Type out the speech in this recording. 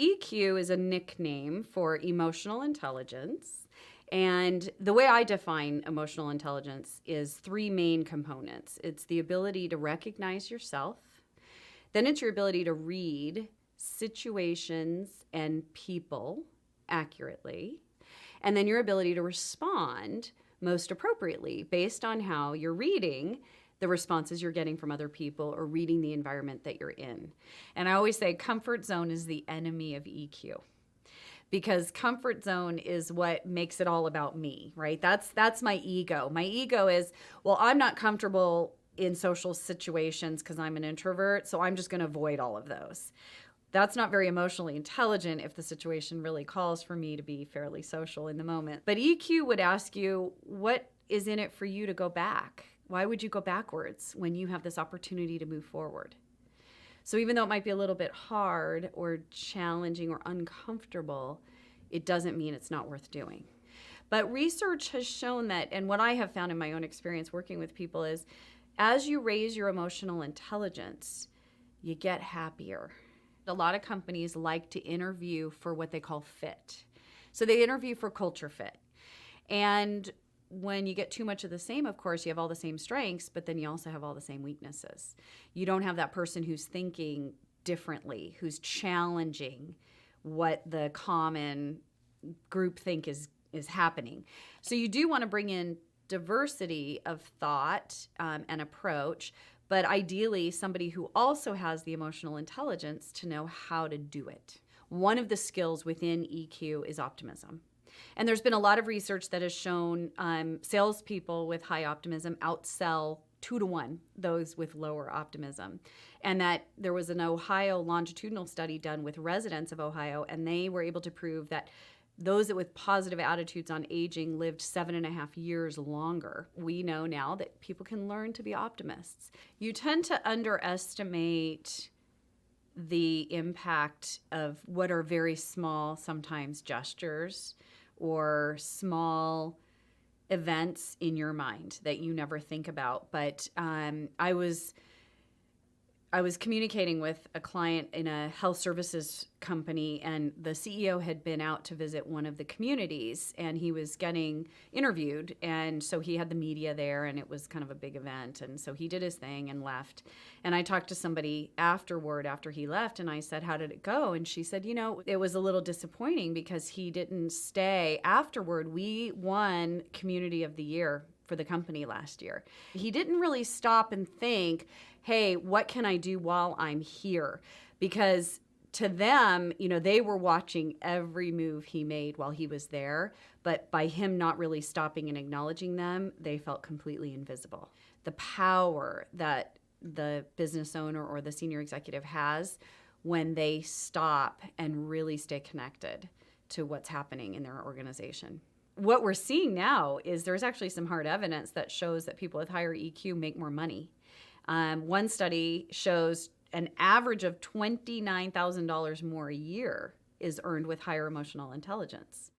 EQ is a nickname for emotional intelligence. And the way I define emotional intelligence is three main components. It's the ability to recognize yourself, then it's your ability to read situations and people accurately, and then your ability to respond most appropriately based on how you're reading the responses you're getting from other people or reading the environment that you're in. And I always say comfort zone is the enemy of EQ, because comfort zone is what makes it all about me, right? That's my ego. My ego is, well, I'm not comfortable in social situations because I'm an introvert, so I'm just going to avoid all of those. That's not very emotionally intelligent if the situation really calls for me to be fairly social in the moment. But EQ would ask you, what is in it for you to go back? Why would you go backwards when you have this opportunity to move forward? So even though it might be a little bit hard or challenging or uncomfortable, it doesn't mean it's not worth doing. But research has shown that, and what I have found in my own experience working with people is, as you raise your emotional intelligence, you get happier. A lot of companies like to interview for what they call fit. So they interview for culture fit. And when you get too much of the same, of course, you have all the same strengths, but then you also have all the same weaknesses. You don't have that person who's thinking differently, who's challenging what the common group think is happening. So you do want to bring in diversity of thought and approach, but ideally somebody who also has the emotional intelligence to know how to do it. One of the skills within EQ is optimism. And there's been a lot of research that has shown salespeople with high optimism outsell 2-to-1 those with lower optimism. And that there was an Ohio longitudinal study done with residents of Ohio, and they were able to prove that those with positive attitudes on aging lived 7.5 years longer. We know now that people can learn to be optimists. You tend to underestimate the impact of what are very small, sometimes gestures or small events in your mind that you never think about. But I was communicating with a client in a health services company, and the CEO had been out to visit one of the communities, and he was getting interviewed. And so he had the media there, and it was kind of a big event. And so he did his thing and left. And I talked to somebody afterward, after he left, and I said, how did it go? And she said, it was a little disappointing because he didn't stay. Afterward, we won Community of the Year for the company last year. He didn't really stop and think, hey, what can I do while I'm here? Because to them, they were watching every move he made while he was there, but by him not really stopping and acknowledging them, they felt completely invisible. The power that the business owner or the senior executive has when they stop and really stay connected to what's happening in their organization. What we're seeing now is there's actually some hard evidence that shows that people with higher EQ make more money. One study shows an average of $29,000 more a year is earned with higher emotional intelligence.